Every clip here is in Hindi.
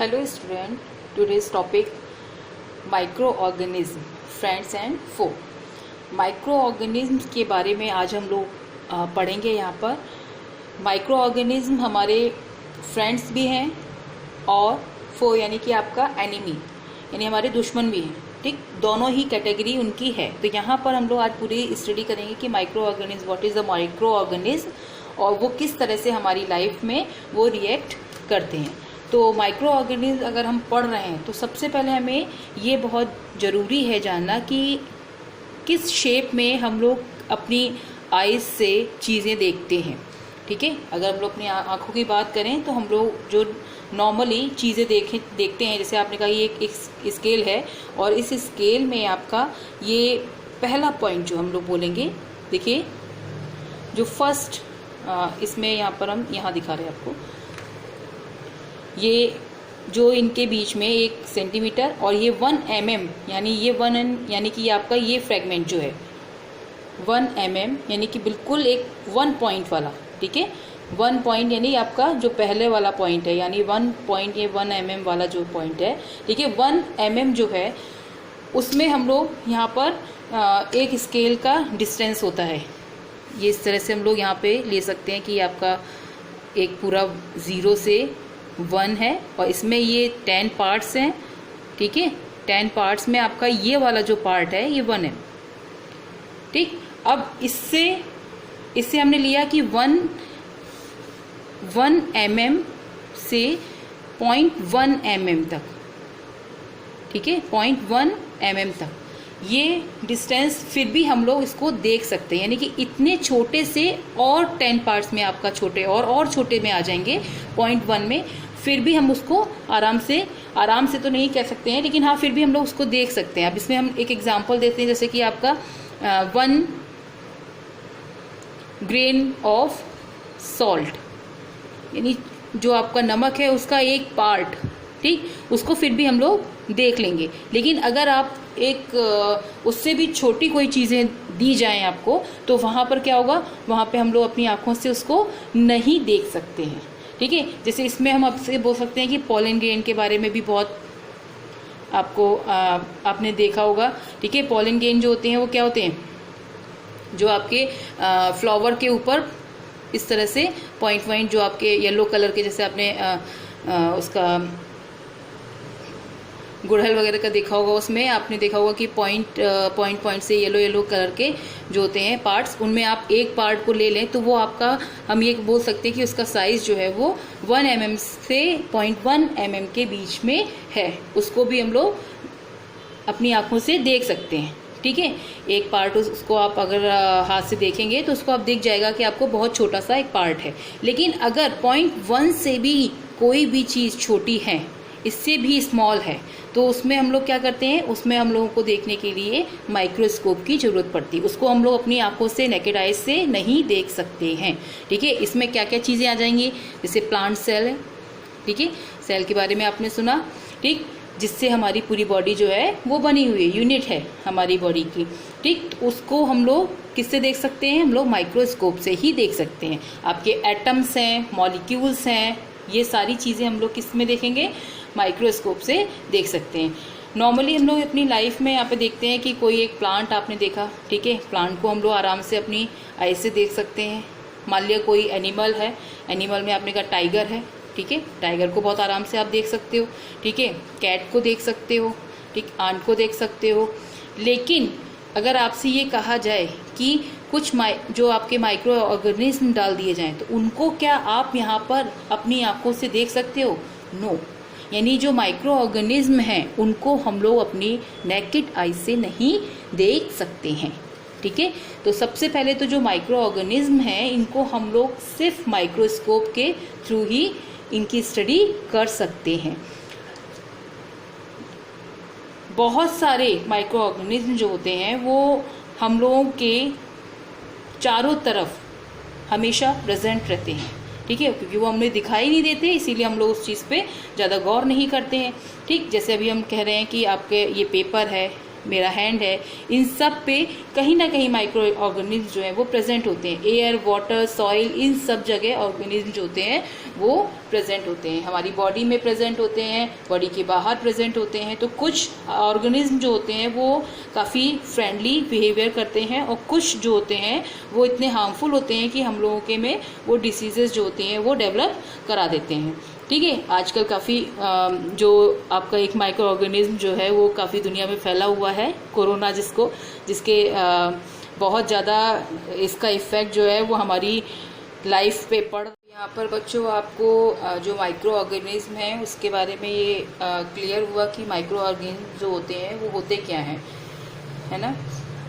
Hello student, today's topic microorganism, friends and foe. Microorganism के बारे में आज हम लोग पढ़ेंगे। यहाँ पर माइक्रोऑर्गेनिज्म हमारे फ्रेंड्स भी हैं और फो यानी कि आपका एनिमी यानी हमारे दुश्मन भी हैं, ठीक, दोनों ही कैटेगरी उनकी है। तो यहाँ पर हम लोग आज पूरी स्टडी करेंगे कि microorganism, what is the microorganism और वो किस तरह से हमारी लाइफ में वो रिएक्ट करते हैं। तो माइक्रो ऑर्गेनिज्म अगर हम पढ़ रहे हैं तो सबसे पहले हमें ये बहुत ज़रूरी है जानना कि किस शेप में हम लोग अपनी आइज़ से चीज़ें देखते हैं, ठीक है। अगर हम लोग अपनी आँखों की बात करें तो हम लोग जो नॉर्मली चीज़ें देखते हैं, जैसे आपने कहा ये एक स्केल है और इस स्केल में आपका ये पहला पॉइंट जो हम लोग बोलेंगे, देखिए जो फर्स्ट इसमें यहाँ पर हम यहाँ दिखा रहे हैं आपको, ये जो इनके बीच में 1 सेंटीमीटर और ये 1 mm यानी ये 1 यानी कि आपका ये फ्रेगमेंट जो है 1 mm यानी कि बिल्कुल एक 1 पॉइंट वाला, ठीक है। 1 पॉइंट यानी आपका जो पहले वाला पॉइंट है, यानी 1 पॉइंट ये 1 mm वाला जो पॉइंट है, ठीक है। 1 mm जो है उसमें हम लोग यहाँ पर एक स्केल का डिस्टेंस होता है। ये इस तरह से हम लोग यहाँ पे ले सकते हैं कि आपका एक पूरा 0 से 1 है और इसमें ये 10 पार्ट्स हैं, ठीक है। 10 पार्ट्स में आपका ये वाला जो पार्ट है ये 1 है, ठीक। अब इससे हमने लिया कि 1 mm से 0.1 mm तक, ठीक है, 0.1 mm तक ये डिस्टेंस फिर भी हम लोग इसको देख सकते हैं। यानी कि इतने छोटे से और 10 पार्ट्स में आपका छोटे और छोटे में आ जाएंगे 0.1 में, फिर भी हम उसको आराम से तो नहीं कह सकते हैं, लेकिन हाँ फिर भी हम लोग उसको देख सकते हैं। अब इसमें हम एक एग्जांपल देते हैं, जैसे कि आपका 1 ग्रेन ऑफ सॉल्ट यानी जो आपका नमक है उसका एक पार्ट, ठीक, उसको फिर भी हम लोग देख लेंगे। लेकिन अगर आप एक उससे भी छोटी कोई चीज़ें दी जाएं आपको, तो वहाँ पर क्या होगा, वहाँ पे हम लोग अपनी आँखों से उसको नहीं देख सकते हैं, ठीक है। जैसे इसमें हम आपसे बोल सकते हैं कि पॉलन ग्रेन के बारे में भी बहुत आपको आपने देखा होगा, ठीक है। पॉलन ग्रेन जो होते हैं वो क्या होते हैं, जो आपके फ्लावर के ऊपर इस तरह से पॉइंट जो आपके येलो कलर के, जैसे आपने उसका गुड़हल वगैरह का देखा होगा, उसमें आपने देखा होगा कि पॉइंट से येलो कलर के जो होते हैं पार्ट्स, उनमें आप एक पार्ट को ले लें तो वो आपका, हम ये बोल सकते हैं कि उसका साइज़ जो है वो 1 mm से 0.1 mm के बीच में है। उसको भी हम लोग अपनी आँखों से देख सकते हैं, ठीक है। एक पार्ट उसको आप अगर हाथ से देखेंगे तो उसको आप दिख जाएगा कि आपको बहुत छोटा सा एक पार्ट है। लेकिन अगर 0.1 से भी कोई भी चीज़ छोटी है, इससे भी स्मॉल है, तो उसमें हम लोग क्या करते हैं, उसमें हम लोगों को देखने के लिए माइक्रोस्कोप की ज़रूरत पड़ती है। उसको हम लोग अपनी आंखों से, नेकेड आइज से नहीं देख सकते हैं, ठीक है। इसमें क्या क्या चीज़ें आ जाएंगी, जैसे प्लांट सेल है, ठीक है, सेल के बारे में आपने सुना, ठीक, जिससे हमारी पूरी बॉडी जो है वो बनी हुई है, यूनिट है हमारी बॉडी की, ठीक। तो उसको हम लोग किससे देख सकते हैं, हम लोग माइक्रोस्कोप से ही देख सकते हैं। आपके एटम्स हैं, मॉलिक्यूल्स हैं, ये सारी चीज़ें हम लोग किस में देखेंगे, माइक्रोस्कोप से देख सकते हैं। नॉर्मली हम लोग अपनी लाइफ में यहाँ पे देखते हैं कि कोई एक प्लांट आपने देखा, ठीक है, प्लांट को हम लोग आराम से अपनी आई से देख सकते हैं। मान लिया कोई एनिमल है, एनिमल में आपने कहा टाइगर है, ठीक है, टाइगर को बहुत आराम से आप देख सकते हो, ठीक है। कैट को देख सकते हो, ठीक, आंट को देख सकते हो। लेकिन अगर आपसे ये कहा जाए कि कुछ जो आपके माइक्रो ऑर्गेनिज्म डाल दिए जाएं तो उनको क्या आप यहाँ पर अपनी आंखों से देख सकते हो, नो। यानी जो माइक्रो ऑर्गेनिज्म हैं उनको हम लोग अपनी नेकेड आई से नहीं देख सकते हैं, ठीक है। तो सबसे पहले तो जो माइक्रो ऑर्गेनिज्म हैं इनको हम लोग सिर्फ माइक्रोस्कोप के थ्रू ही इनकी स्टडी कर सकते हैं। बहुत सारे माइक्रो ऑर्गेनिज्म जो होते हैं वो हम लोगों के चारों तरफ हमेशा प्रेजेंट रहते हैं, ठीक है, क्योंकि वो हमें दिखाई नहीं देते, इसीलिए हम लोग उस चीज़ पे ज़्यादा गौर नहीं करते हैं, ठीक। जैसे अभी हम कह रहे हैं कि आपके ये पेपर है, मेरा हैंड है, इन सब पे कहीं ना कहीं माइक्रो ऑर्गेनिज्म जो है वो प्रेजेंट होते हैं। एयर, वाटर, सॉइल, इन सब जगह ऑर्गेनिज्म जो होते हैं वो प्रेजेंट होते हैं। हमारी बॉडी में प्रेजेंट होते हैं, बॉडी के बाहर प्रेजेंट होते हैं। तो कुछ ऑर्गेनिज्म जो होते हैं वो काफ़ी फ्रेंडली बिहेवियर करते हैं, और कुछ जो होते हैं वो इतने हार्मफुल होते हैं कि हम लोगों के में वो डिसीजेज जो होती हैं वो डेवलप करा देते हैं। ठीक है, आजकल काफ़ी जो आपका एक माइक्रो ऑर्गेनिज्म जो है वो काफ़ी दुनिया में फैला हुआ है, कोरोना, जिसके बहुत ज़्यादा इसका इफ़ेक्ट जो है वो हमारी लाइफ पे पड़। यहाँ पर बच्चों आपको जो माइक्रो ऑर्गेनिज्म है उसके बारे में ये क्लियर हुआ कि माइक्रो ऑर्गेनिज्म जो होते हैं वो होते क्या हैं, है ना,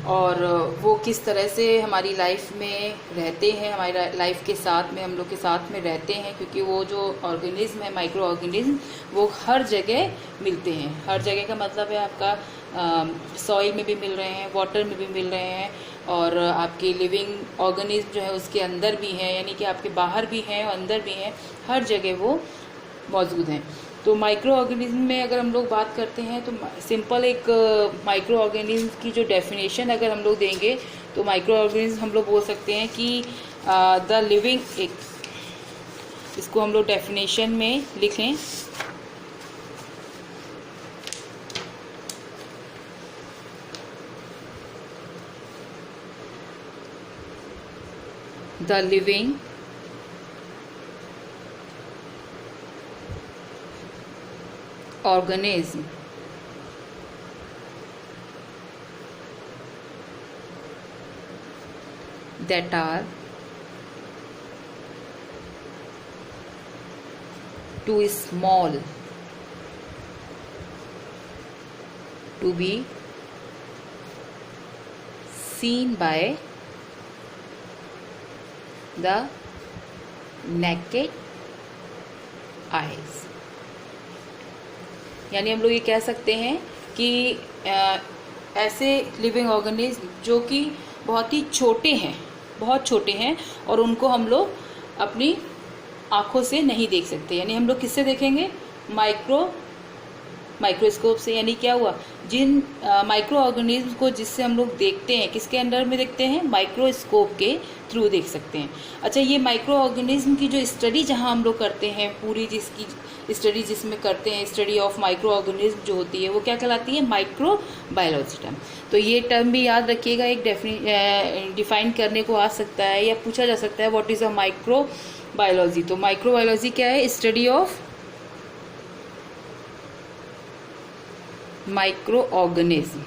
और वो किस तरह से हमारी लाइफ में रहते हैं, हमारी लाइफ के साथ में, हम लोग के साथ में रहते हैं। क्योंकि वो जो ऑर्गेनिज्म है, माइक्रो ऑर्गेनिज्म, वो हर जगह मिलते हैं। हर जगह का मतलब है आपका सॉइल में भी मिल रहे हैं, वाटर में भी मिल रहे हैं, और आपकी लिविंग ऑर्गेनिज्म जो है उसके अंदर भी हैं, यानी कि आपके बाहर भी हैं और अंदर भी हैं, हर जगह वो मौजूद हैं। तो माइक्रो ऑर्गेनिज्म में अगर हम लोग बात करते हैं तो सिंपल एक माइक्रो ऑर्गेनिज्म की जो डेफिनेशन अगर हम लोग देंगे तो माइक्रो ऑर्गेनिज्म हम लोग बोल सकते हैं कि द लिविंग, एक इसको हम लोग डेफिनेशन में लिखें, the living organism that are too small to be seen by the naked eyes। यानी हम लोग ये कह सकते हैं कि ऐसे लिविंग ऑर्गेनिज्म जो कि बहुत ही छोटे हैं, बहुत छोटे हैं, और उनको हम लोग अपनी आँखों से नहीं देख सकते। यानी हम लोग किससे देखेंगे? माइक्रोस्कोप से। यानी क्या हुआ, जिन माइक्रो ऑर्गेनिज्म को जिससे हम लोग देखते हैं, किसके अंडर में देखते हैं? माइक्रोस्कोप के थ्रू देख सकते हैं। अच्छा, ये माइक्रो ऑर्गेनिज्म की जो स्टडी जहाँ हम लोग करते हैं, पूरी जिसकी स्टडी जिसमें करते हैं, स्टडी ऑफ माइक्रो ऑर्गेनिज्म जो होती है वो क्या कहलाती है? Micro biology term. तो ये टर्म भी याद रखिएगा, एक डिफाइन करने को आ सकता है या पूछा जा सकता है, what is a micro biology. तो माइक्रो बायोलॉजी क्या है? Study of micro organism.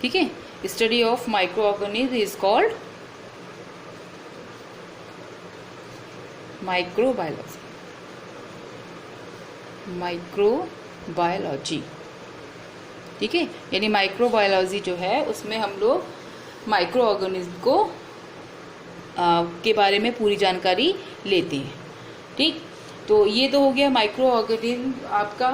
ठीक है, study of micro organism is called microbiology. Microbiology, ठीक है। यानी माइक्रोबायोलॉजी जो है उसमें हम लोग माइक्रो ऑर्गेनिज्म को के बारे में पूरी जानकारी लेते हैं। ठीक, तो ये तो हो गया माइक्रो ऑर्गेनिज्म। आपका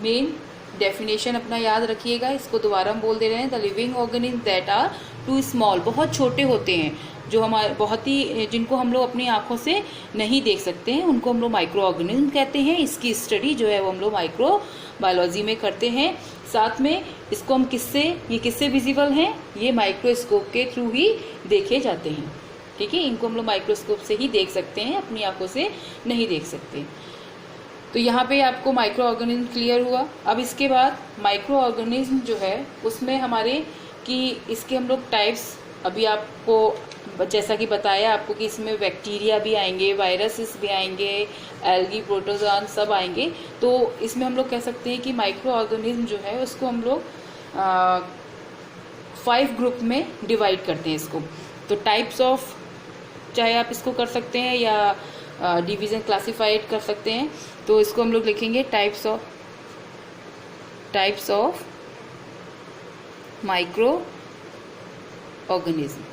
मेन डेफिनेशन अपना याद रखिएगा, इसको दोबारा हम बोल दे रहे हैं, the living organism that are too small, बहुत छोटे होते हैं, जो हमारे बहुत ही, जिनको हम लोग अपनी आंखों से नहीं देख सकते हैं, उनको हम लोग माइक्रो ऑर्गेनिज्म कहते हैं। इसकी स्टडी जो है वो हम लोग माइक्रो बायोलॉजी में करते हैं। साथ में इसको हम किससे विजिबल हैं? ये माइक्रोस्कोप के थ्रू ही देखे जाते हैं। ठीक है, इनको हम लोग माइक्रोस्कोप से ही देख सकते हैं, अपनी आंखों से नहीं देख सकते। तो यहाँ पे आपको माइक्रो ऑर्गेनिज्म क्लियर हुआ। अब इसके बाद माइक्रो ऑर्गेनिज्म जो है उसमें हमारे कि इसके हम लोग टाइप्स, अभी आपको जैसा कि बताया आपको कि इसमें बैक्टीरिया भी आएंगे, वायरसेस भी आएंगे, एल्गी, प्रोटोजोआन सब आएंगे। तो इसमें हम लोग कह सकते हैं कि माइक्रो ऑर्गेनिज्म जो है उसको हम लोग 5 ग्रुप में डिवाइड करते हैं इसको। तो टाइप्स ऑफ, चाहे आप इसको कर सकते हैं या डिवीज़न क्लासिफाइड कर सकते हैं। तो इसको हम लोग लिखेंगे टाइप्स ऑफ माइक्रो ऑर्गेनिज्म।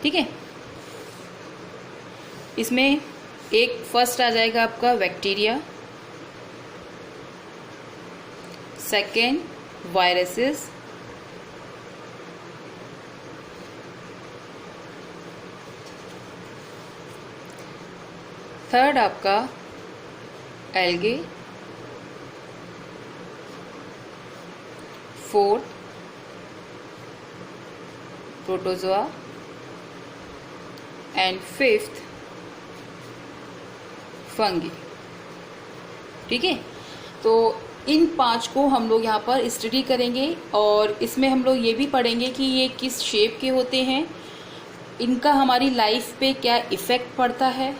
ठीक है, इसमें एक फर्स्ट आ जाएगा आपका बैक्टीरिया, सेकेंड वायरसेस, थर्ड आपका algae, fourth protozoa and fifth fungi. ठीक है, तो इन 5 को हम लोग यहाँ पर स्टडी करेंगे और इसमें हम लोग ये भी पढ़ेंगे कि ये किस शेप के होते हैं, इनका हमारी लाइफ पे क्या इफ़ेक्ट पड़ता है,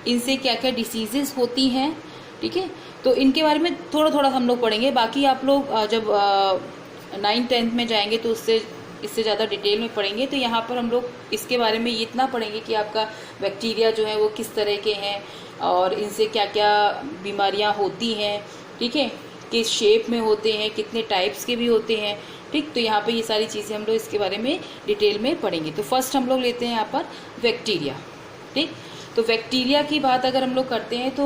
इनसे क्या क्या डिसीजेस होती हैं। ठीक है, तो इनके बारे में थोड़ा थोड़ा हम लोग पढ़ेंगे। बाकी आप लोग जब 9th-10th में जाएंगे तो इससे ज़्यादा डिटेल में पढ़ेंगे। तो यहाँ पर हम लोग इसके बारे में इतना पढ़ेंगे कि आपका बैक्टीरिया जो है वो किस तरह के हैं और इनसे क्या क्या बीमारियाँ होती हैं। ठीक है, किस शेप में होते हैं, कितने टाइप्स के भी होते हैं। ठीक, तो यहाँ पे ये सारी चीज़ें हम लोग इसके बारे में डिटेल में पढ़ेंगे। तो फर्स्ट हम लोग लेते हैं यहाँ पर बैक्टीरिया। ठीक, तो बैक्टीरिया की बात अगर हम लोग करते हैं तो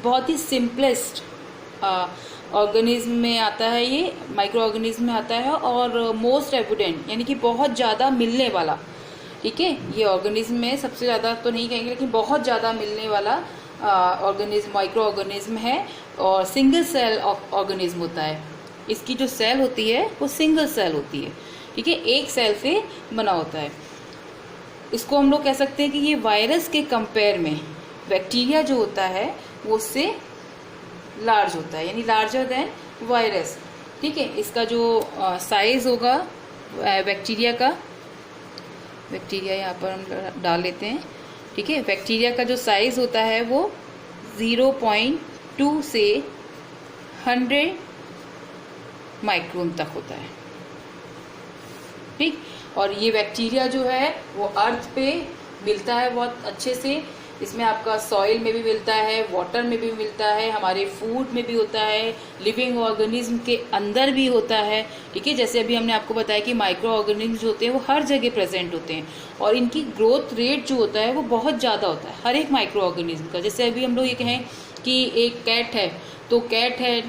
बहुत ही सिंपलेस्ट ऑर्गेनिज्म में आता है, ये माइक्रो ऑर्गेनिज्म में आता है और मोस्ट एविडेंट यानी कि बहुत ज़्यादा मिलने वाला। ठीक है, ये ऑर्गेनिज्म में सबसे ज़्यादा तो नहीं कहेंगे लेकिन बहुत ज़्यादा मिलने वाला ऑर्गेनिज्म माइक्रो ऑर्गेनिज्म है और सिंगल सेल ऑर्गेनिज्म होता है। इसकी जो सेल होती है वो सिंगल सेल होती है। ठीक है, एक सेल से बना होता है। इसको हम लोग कह सकते हैं कि ये वायरस के कंपेयर में बैक्टीरिया जो होता है वो उससे लार्ज होता है, यानी लार्जर देन वायरस। ठीक है, इसका जो साइज होगा बैक्टीरिया का, बैक्टीरिया यहाँ पर हम डाल लेते हैं। ठीक है, बैक्टीरिया का जो साइज होता है वो 0.2 से 100 माइक्रोन तक होता है। ठीक, और ये बैक्टीरिया जो है वो अर्थ पे मिलता है बहुत अच्छे से। इसमें आपका सॉइल में भी मिलता है, वाटर में भी मिलता है, हमारे फूड में भी होता है, लिविंग ऑर्गेनिज्म के अंदर भी होता है। ठीक है, जैसे अभी हमने आपको बताया कि माइक्रो ऑर्गेनिज्म जो होते हैं वो हर जगह प्रेजेंट होते हैं और इनकी ग्रोथ रेट जो होता है वो बहुत ज़्यादा होता है हर एक माइक्रो ऑर्गेनिज्म का। जैसे अभी हम लोग ये कहें कि एक कैट है तो कैट है,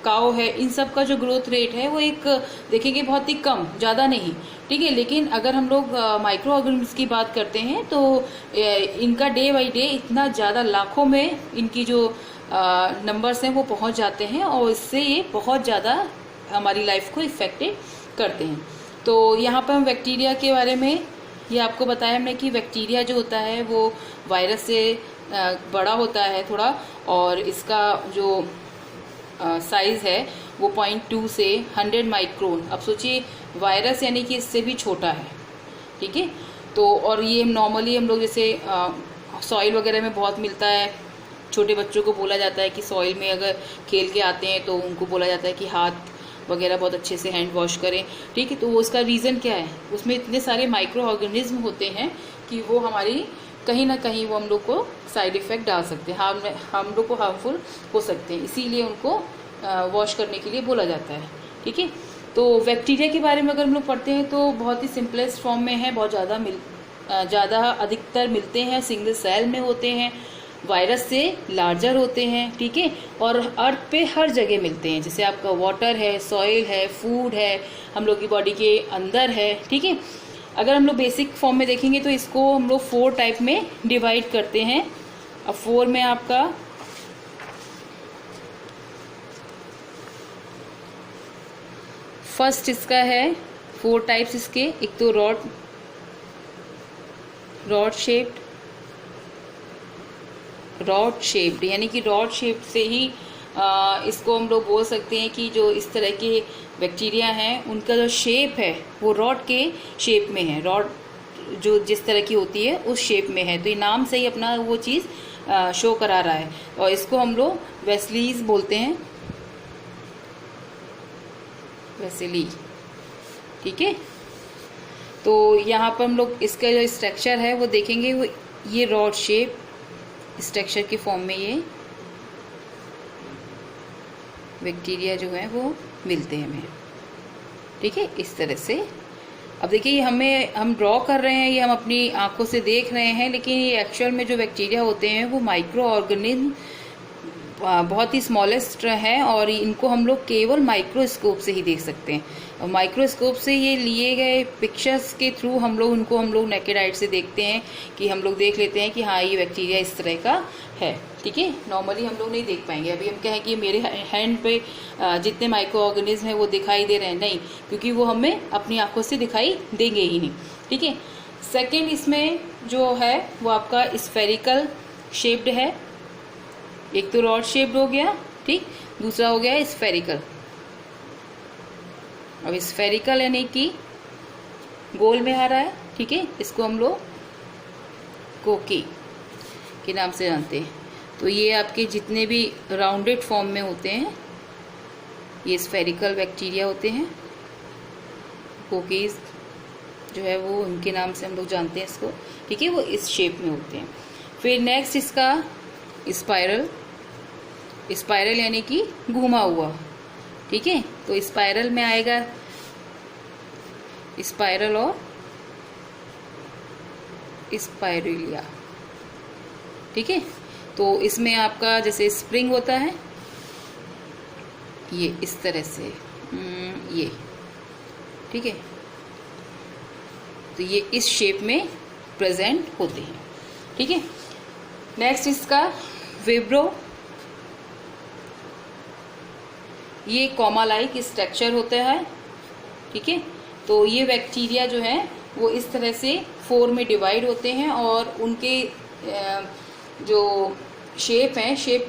काऊ है, इन सब का जो ग्रोथ रेट है वो एक देखेंगे बहुत ही कम, ज़्यादा नहीं। ठीक है, लेकिन अगर हम लोग माइक्रो ऑर्गेनिज्म की बात करते हैं तो इनका डे बाई डे इतना ज़्यादा लाखों में इनकी जो नंबर्स हैं वो पहुंच जाते हैं और इससे ये बहुत ज़्यादा हमारी लाइफ को इफ़ेक्टेड करते हैं। तो यहाँ पर हम बैक्टीरिया के बारे में ये आपको बताया हमने कि बैक्टीरिया जो होता है वो वायरस से बड़ा होता है थोड़ा और इसका जो साइज़ है वो 0.2 से 100 माइक्रोन। अब सोचिए वायरस यानी कि इससे भी छोटा है। ठीक है, तो और ये नॉर्मली हम लोग जैसे सॉइल वगैरह में बहुत मिलता है। छोटे बच्चों को बोला जाता है कि सॉइल में अगर खेल के आते हैं तो उनको बोला जाता है कि हाथ वगैरह बहुत अच्छे से हैंड वॉश करें। ठीक है, तो उसका रीज़न क्या है, उसमें इतने सारे माइक्रो ऑर्गेनिज्म होते हैं कि वो हमारी कहीं ना कहीं वो हम लोग को साइड इफ़ेक्ट डाल सकते हैं, हम लोग को हार्मफुल हो सकते हैं, इसीलिए उनको वॉश करने के लिए बोला जाता है। ठीक है, तो बैक्टीरिया के बारे में अगर हम लोग पढ़ते हैं तो बहुत ही सिंपलेस्ट फॉर्म में है, बहुत ज़्यादा अधिकतर मिलते हैं, सिंगल सेल में होते हैं, वायरस से लार्जर होते हैं। ठीक है, और अर्थ पे हर जगह मिलते हैं, जैसे आपका वाटर है, सॉइल है, फूड है, हम लोग की बॉडी के अंदर है। ठीक है, अगर हम लोग बेसिक फॉर्म में देखेंगे तो इसको हम लोग 4 टाइप में डिवाइड करते हैं। अब 4 में आपका फर्स्ट इसका है 4 टाइप्स इसके। एक तो रॉड शेप्ड यानी कि रॉड शेप से ही इसको हम लोग बोल सकते हैं कि जो इस तरह के बैक्टीरिया हैं उनका जो शेप है वो रॉड के शेप में है। रॉड जो जिस तरह की होती है उस शेप में है, तो ये नाम से ही अपना वो चीज़ शो करा रहा है और इसको हम लोग वेस्लीज बोलते हैं, वेसिली। ठीक है, तो यहाँ पर हम लोग इसका जो स्ट्रक्चर है वो देखेंगे, वो ये रॉड शेप स्ट्रक्चर के फॉर्म में ये बैक्टीरिया जो है वो मिलते हैं हमें। ठीक है, इस तरह से। अब देखिए हम ड्रॉ कर रहे हैं, ये हम अपनी आंखों से देख रहे हैं, लेकिन ये एक्चुअल में जो बैक्टीरिया होते हैं वो माइक्रो ऑर्गेनिज्म बहुत ही स्मॉलेस्ट है और इनको हम लोग केवल माइक्रोस्कोप से ही देख सकते हैं। और माइक्रोस्कोप से ये लिए गए पिक्चर्स के थ्रू हम लोग नेकेड आइट से देखते हैं कि हम लोग देख लेते हैं कि हाँ ये बैक्टीरिया इस तरह का है। ठीक है, नॉर्मली हम लोग नहीं देख पाएंगे। अभी हम कहें कि मेरे हैंड पे जितने माइक्रो ऑर्गेनिज्म हैं वो दिखाई दे रहे हैं, नहीं, क्योंकि वो हमें अपनी आंखों से दिखाई देंगे ही नहीं। ठीक है, सेकेंड इसमें जो है वो आपका स्फेरिकल शेप्ड है। एक तो रॉड शेप्ड हो गया, ठीक, दूसरा हो गया स्फेरिकल। अब स्फेरिकल यानी कि गोल में आ रहा है। ठीक है, इसको हम लोग कोकी के नाम से जानते हैं। तो ये आपके जितने भी राउंडेड फॉर्म में होते हैं ये स्फेरिकल बैक्टीरिया होते हैं। कोकीज जो है वो उनके नाम से हम लोग जानते हैं इसको। ठीक है, वो इस शेप में होते हैं। फिर नेक्स्ट इसका स्पाइरल। स्पाइरल यानी कि घुमा हुआ। ठीक है, तो स्पाइरल में आएगा स्पाइरल और स्पाइरुलिया। ठीक है, तो इसमें आपका जैसे स्प्रिंग होता है ये इस तरह से ये। ठीक है, तो ये इस शेप में प्रेजेंट होते हैं। ठीक है, नेक्स्ट इसका विब्रो। ये कॉमा लाइक स्ट्रक्चर होता है। ठीक है, तो ये बैक्टीरिया जो है वो इस तरह से 4 में डिवाइड होते हैं और उनके जो शेप है, शेप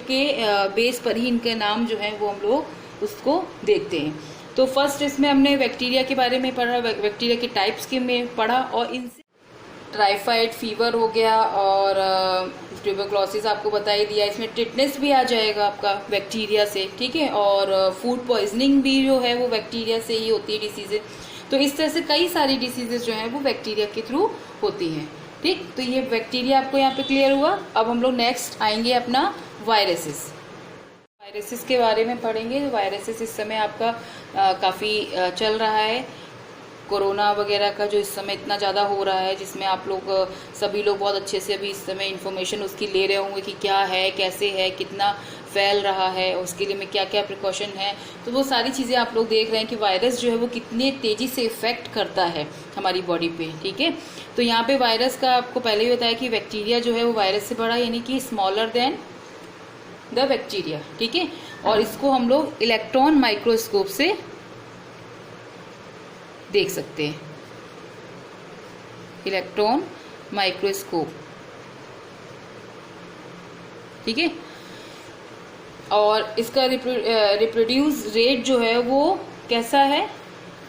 के बेस पर ही इनके नाम जो है वो हम लोग उसको देखते हैं। तो फर्स्ट इसमें हमने बैक्टीरिया के बारे में पढ़ा, बैक्टीरिया के टाइप्स के में पढ़ा और इनसे टाइफाइड फीवर हो गया और ट्यूबरक्लोसिस आपको बता ही दिया। इसमें टिटनेस भी आ जाएगा आपका बैक्टीरिया से। ठीक है, और फूड पॉइजनिंग भी जो है वो बैक्टीरिया से ही होती है, डिसीजेज। तो इस तरह से कई सारी डिसीजेज जो है वो बैक्टीरिया के थ्रू होती हैं। ठीक, तो ये बैक्टीरिया आपको यहाँ पे क्लियर हुआ। अब हम लोग नेक्स्ट आएंगे अपना वायरसेस। वायरसेस के बारे में पढ़ेंगे। वायरसेस इस समय आपका काफ़ी चल रहा है। कोरोना वगैरह का जो इस समय इतना ज़्यादा हो रहा है, जिसमें आप लोग सभी लोग बहुत अच्छे से अभी इस समय इन्फॉर्मेशन उसकी ले रहे होंगे कि क्या है, कैसे है, कितना फैल रहा है, उसके लिए में क्या क्या प्रिकॉशन है। तो वो सारी चीज़ें आप लोग देख रहे हैं कि वायरस जो है वो कितने तेज़ी से इफेक्ट करता है हमारी बॉडी पे। ठीक है, तो यहाँ पे वायरस का आपको पहले ही बताया कि बैक्टीरिया जो है वो वायरस से बड़ा, यानी कि स्मॉलर देन द बैक्टीरिया। ठीक है, और इसको हम लोग इलेक्ट्रॉन माइक्रोस्कोप से देख सकते हैं। Electron microscope. ठीक है, और इसका रिप्रोड्यूस रेट जो है वो कैसा है,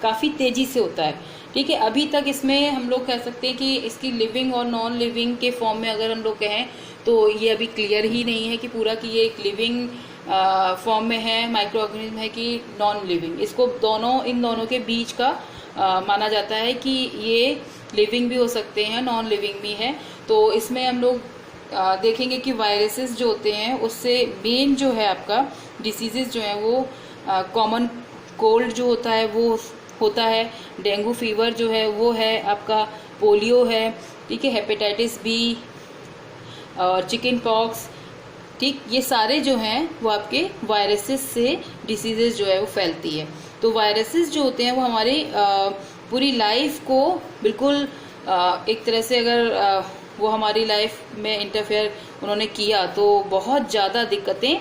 काफ़ी तेज़ी से होता है। ठीक है, अभी तक इसमें हम लोग कह सकते हैं कि इसकी लिविंग और नॉन लिविंग के फॉर्म में अगर हम लोग कहें तो ये अभी क्लियर ही नहीं है कि पूरा कि ये एक लिविंग फॉर्म में है, माइक्रो ऑर्गेनिज्म है कि नॉन लिविंग। इसको इन दोनों के बीच का माना जाता है कि ये लिविंग भी हो सकते हैं, नॉन लिविंग भी है। तो इसमें हम लोग देखेंगे कि वायरसेस जो होते हैं उससे मेन जो है आपका डिसीजेज जो है वो कॉमन कोल्ड जो होता है वो होता है, डेंगू फीवर जो है वो है आपका, पोलियो है, ठीक है, हेपेटाइटिस बी और चिकन पॉक्स। ठीक, ये सारे जो हैं वो आपके वायरसेस से डिसीजेज जो है वो फैलती है। तो वायरसेस जो होते हैं वो हमारी पूरी लाइफ को बिल्कुल एक तरह से अगर वो हमारी लाइफ में इंटरफेयर उन्होंने किया तो बहुत ज़्यादा दिक्कतें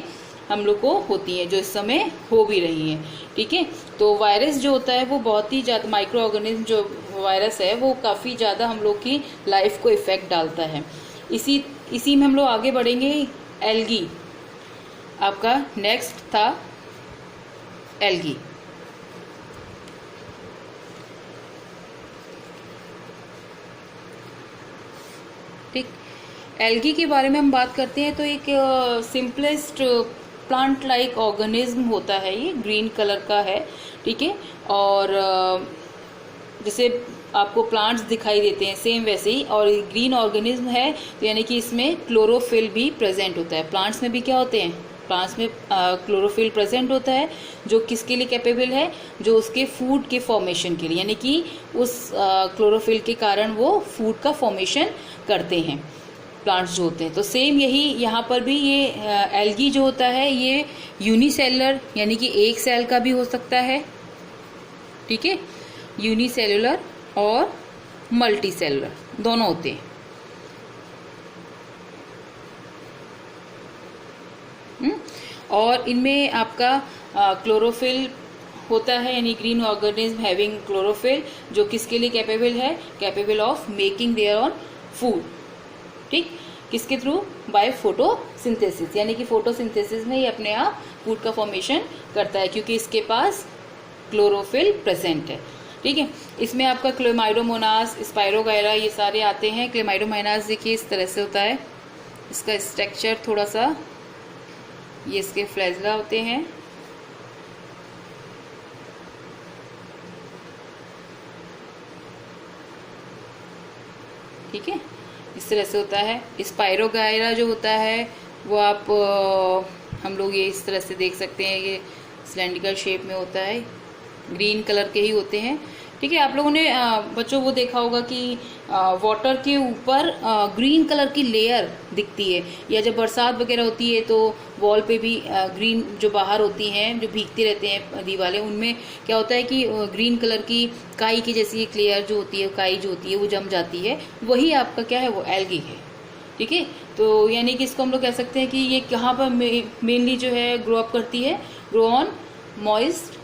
हम लोग को होती हैं, जो इस समय हो भी रही हैं। ठीक है, तो वायरस जो होता है वो बहुत ही ज़्यादा, माइक्रो ऑर्गेनिज्म जो वायरस है वो काफ़ी ज़्यादा हम लोग की लाइफ को इफ़ेक्ट डालता है। इसी में हम लोग आगे बढ़ेंगे। एल्गी आपका नेक्स्ट था, एल्गी। ठीक, एल्गी के बारे में हम बात करते हैं तो एक सिंपलेस्ट प्लांट लाइक ऑर्गेनिज्म होता है, ये ग्रीन कलर का है। ठीक है, और जैसे आपको प्लांट्स दिखाई देते हैं सेम वैसे ही, और ग्रीन ऑर्गेनिज्म है तो यानी कि इसमें क्लोरोफिल भी प्रेजेंट होता है। प्लांट्स में भी क्या होते हैं, प्लांट्स में क्लोरोफिल प्रेजेंट होता है, जो किसके लिए कैपेबल है, जो उसके फूड के फॉर्मेशन के लिए, यानी कि उस क्लोरोफिल के कारण वो फूड का फॉर्मेशन करते हैं। प्लांट्स जो होते हैं। तो सेम यही यहाँ पर भी ये एल्गी जो होता है ये यूनिसेलुलर यानी कि एक सेल का भी हो सकता है, ठीक है, यूनिसेलुलर और मल्टी सेलुलर दोनों होते हैं। और इनमें आपका क्लोरोफिल होता है यानी ग्रीन ऑर्गेनिज्म हैविंग क्लोरोफिल, जो किसके लिए कैपेबल है, capable of making their on food, ठीक, किसके थ्रू, बाय फोटोसिंथेसिस, यानी कि फोटोसिंथेसिस में ये अपने आप फूड का फॉर्मेशन करता है क्योंकि इसके पास क्लोरोफिल प्रेजेंट है, ठीक है। इसमें आपका क्लेमाइडोमोनास, स्पाइरोगाइरा ये सारे आते हैं। क्लेमाइडोमोनास देखिए इस तरह से होता है, इसका स्ट्रक्चर थोड़ा सा, ये इसके फ्लैजला होते हैं, ठीक है, इस तरह से होता है। स्पाइरोगाइरा जो होता है वो आप हम लोग ये इस तरह से देख सकते हैं, ये सिलेंड्रिकल शेप में होता है, ग्रीन कलर के ही होते हैं, ठीक है। आप लोगों ने बच्चों वो देखा होगा कि वाटर के ऊपर ग्रीन कलर की लेयर दिखती है, या जब बरसात वगैरह होती है तो वॉल पे भी ग्रीन जो बाहर होती हैं, जो भीगते रहते हैं दीवारें, उनमें क्या होता है कि ग्रीन कलर की काई की जैसी एक लेयर जो होती है, काई जो होती है वो जम जाती है, वही आपका क्या है, वो एल्गी है, ठीक है। तो यानी कि इसको हम लोग कह सकते हैं कि ये कहाँ पर मेनली जो है ग्रो अप करती है, ग्रो ऑन मॉइस्ट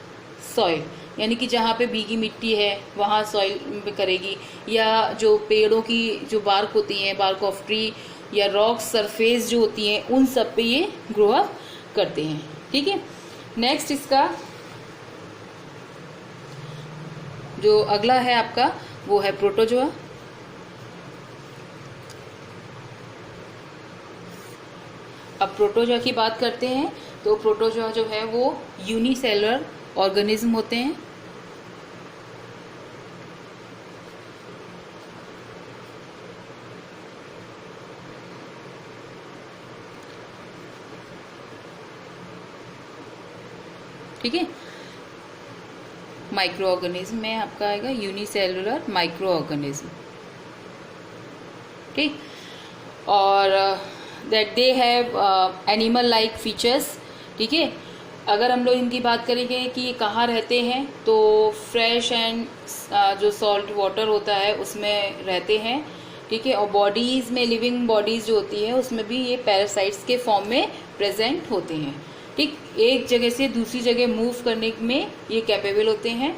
सॉइल, यानी कि जहाँ पे भीगी मिट्टी है वहाँ सॉइल पे करेगी, या जो पेड़ों की जो बार्क होती हैं, बार्क ऑफ ट्री या रॉक सरफेस जो होती हैं, उन सब पे ये ग्रो अप करते हैं, ठीक है। नेक्स्ट इसका जो अगला है आपका वो है प्रोटोजोआ। अब प्रोटोजोआ की बात करते हैं तो प्रोटोजोआ जो है वो यूनिसेलुलर ऑर्गेनिज्म होते हैं, ठीक है। माइक्रो ऑर्गेनिज्म में आपका आएगा यूनिसेलुलर माइक्रो ऑर्गेनिज्म, ठीक, और that they have animal like features, ठीक है। अगर हम लोग इनकी बात करेंगे कि ये कहाँ रहते हैं, तो फ्रेश एंड जो सॉल्ट वाटर होता है उसमें रहते हैं, ठीक है। और बॉडीज़ में, लिविंग बॉडीज़ जो होती है उसमें भी ये पैरासाइट्स के फॉर्म में प्रेजेंट होते हैं, ठीक। एक जगह से दूसरी जगह मूव करने में ये कैपेबल होते हैं,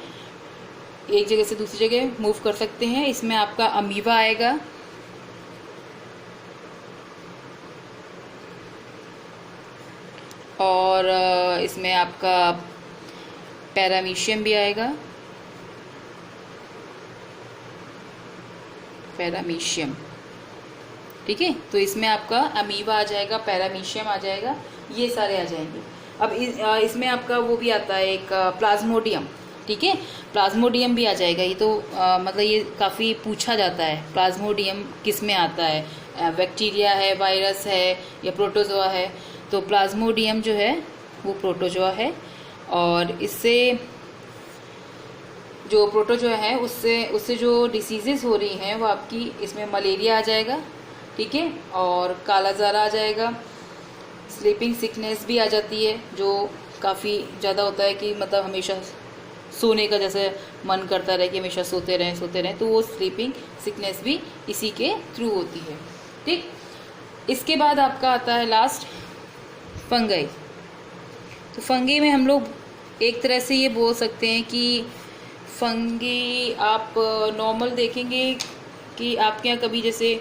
एक जगह से दूसरी जगह मूव कर सकते हैं। इसमें आपका अमीबा आएगा, और इसमें आपका पैरामीशियम भी आएगा, पैरामीशियम, ठीक है। तो इसमें आपका अमीबा आ जाएगा, पैरामीशियम आ जाएगा, ये सारे आ जाएंगे। अब इसमें आपका वो भी आता है एक प्लाज्मोडियम, ठीक है, प्लाज्मोडियम भी आ जाएगा। ये तो मतलब ये काफ़ी पूछा जाता है, प्लाज्मोडियम किस में आता है, बैक्टीरिया है, वायरस है या प्रोटोजोआ है। तो प्लाज्मोडियम जो है वो प्रोटोजोआ है, और इससे जो प्रोटोजोआ है उससे जो डिसीजेस हो रही हैं वो आपकी, इसमें मलेरिया आ जाएगा, ठीक है, और कालाजार आ जाएगा, स्लीपिंग सिकनेस भी आ जाती है, जो काफ़ी ज़्यादा होता है कि मतलब हमेशा सोने का जैसे मन करता रहे कि हमेशा सोते रहें, तो वो स्लीपिंग सिकनेस भी इसी के थ्रू होती है, ठीक। इसके बाद आपका आता है लास्ट फंगई। तो फंगी में हम लोग एक तरह से ये बोल सकते हैं कि फंगी आप नॉर्मल देखेंगे कि आपके यहाँ कभी जैसे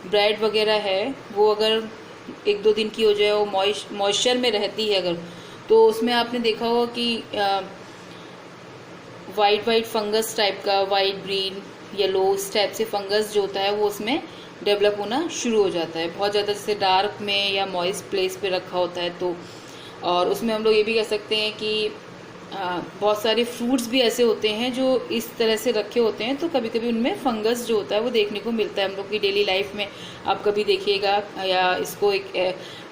ब्रेड वगैरह है, वो अगर 1-2 दिन की हो जाए, वो मॉइस्चर में रहती है अगर, तो उसमें आपने देखा होगा कि वाइट फंगस टाइप का, वाइट, ग्रीन, येलो, इस टाइप से फंगस जो होता है वो उसमें डेवलप होना शुरू हो जाता है, बहुत ज़्यादा जैसे डार्क में या मॉइस्ट प्लेस पे रखा होता है तो। और उसमें हम लोग ये भी कह सकते हैं कि बहुत सारे फ्रूट्स भी ऐसे होते हैं जो इस तरह से रखे होते हैं, तो कभी कभी उनमें फंगस जो होता है वो देखने को मिलता है हम लोग की डेली लाइफ में। आप कभी देखिएगा या इसको एक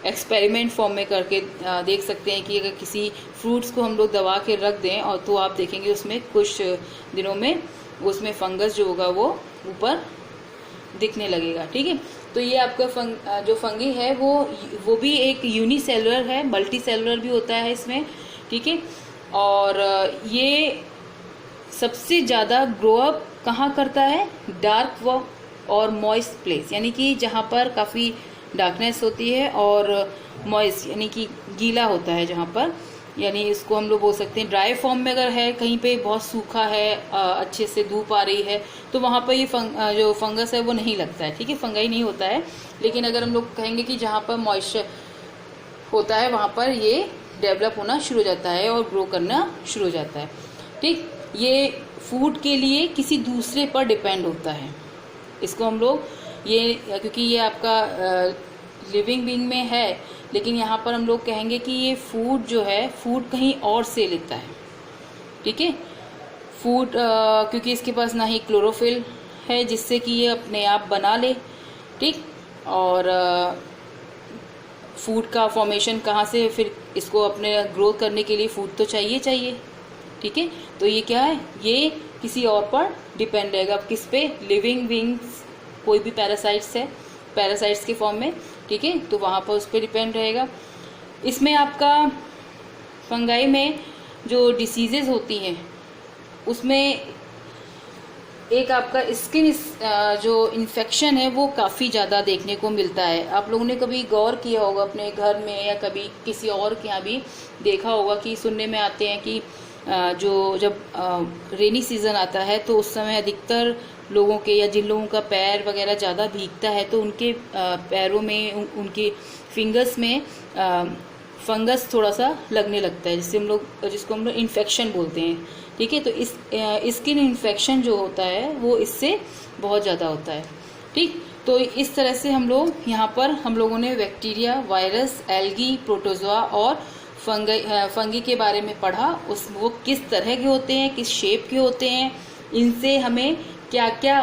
एक्सपेरिमेंट फॉर्म में करके देख सकते हैं कि अगर किसी फ्रूट्स को हम लोग दबा के रख दें और तो आप देखेंगे उसमें कुछ दिनों में उसमें फंगस जो होगा वो ऊपर दिखने लगेगा, ठीक है। तो ये आपका जो फंगी है वो भी एक यूनिसेलुलर है, मल्टी सेलुलर भी होता है इसमें, ठीक है। और ये सबसे ज़्यादा ग्रो अप कहाँ करता है, डार्क और मॉइस्ट प्लेस, यानी कि जहाँ पर काफ़ी डार्कनेस होती है और मॉइस्ट यानी कि गीला होता है जहाँ पर, यानी इसको हम लोग बोल सकते हैं ड्राई फॉर्म में अगर है, कहीं पे बहुत सूखा है, अच्छे से धूप आ रही है, तो वहाँ पर ये जो फंगस है वो नहीं लगता है, ठीक है, फंगाई नहीं होता है। लेकिन अगर हम लोग कहेंगे कि जहाँ पर मॉइस्चर होता है वहाँ पर ये डेवलप होना शुरू हो जाता है और ग्रो करना शुरू हो जाता है, ठीक। ये फूड के लिए किसी दूसरे पर डिपेंड होता है, इसको हम लोग ये, क्योंकि ये आपका लिविंग बीइंग में है, लेकिन यहाँ पर हम लोग कहेंगे कि ये फूड जो है, फूड कहीं और से लेता है, ठीक है। फूड क्योंकि इसके पास ना ही क्लोरोफिल है जिससे कि ये अपने आप बना ले, ठीक। और फूड का फॉर्मेशन कहाँ से, फिर इसको अपने ग्रोथ करने के लिए फूड तो चाहिए, ठीक है। तो ये क्या है, ये किसी और पर डिपेंड रहेगा। अब किस पे, लिविंग बीइंग्स, कोई भी पैरासाइट्स है, पैरासाइट्स के फॉर्म में, ठीक है, तो वहाँ पर उस पर डिपेंड रहेगा। इसमें आपका फंगाई में जो डिसीजेज होती हैं उसमें एक आपका स्किन जो इन्फेक्शन है वो काफ़ी ज़्यादा देखने को मिलता है। आप लोगों ने कभी गौर किया होगा अपने घर में या कभी किसी और के यहाँ भी देखा होगा कि सुनने में आते हैं कि जब रेनी सीज़न आता है तो उस समय अधिकतर लोगों के, या जिन लोगों का पैर वगैरह ज़्यादा भीगता है तो उनके पैरों में, उनके फिंगर्स में फंगस थोड़ा सा लगने लगता है, जिसको हम लोग इन्फेक्शन बोलते हैं, ठीक है। तो इस स्किन इन्फेक्शन जो होता है वो इससे बहुत ज़्यादा होता है, ठीक। तो इस तरह से यहाँ पर हम लोगों ने बैक्टीरिया, वायरस, एल्गी, प्रोटोजोआ और फंगी के बारे में पढ़ा। वो किस तरह के होते हैं, किस शेप के होते हैं, इनसे हमें क्या क्या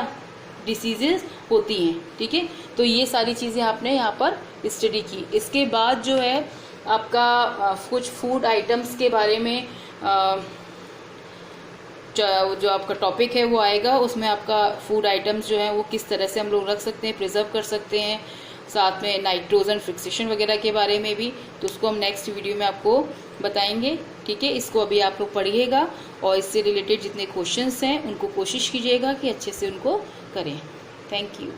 डिसीजेस होती हैं, ठीक है। तो ये सारी चीज़ें आपने यहाँ पर स्टडी की। इसके बाद जो है आपका कुछ फूड आइटम्स के बारे में जो आपका टॉपिक है वो आएगा, उसमें आपका फूड आइटम्स जो है वो किस तरह से हम लोग रख सकते हैं, प्रिजर्व कर सकते हैं, साथ में नाइट्रोजन फिक्सेशन वगैरह के बारे में भी, तो उसको हम नेक्स्ट वीडियो में आपको बताएंगे, ठीक है। इसको अभी आप लोग पढ़िएगा और इससे रिलेटेड जितने क्वेश्चंस हैं उनको कोशिश कीजिएगा कि अच्छे से उनको करें। Thank you.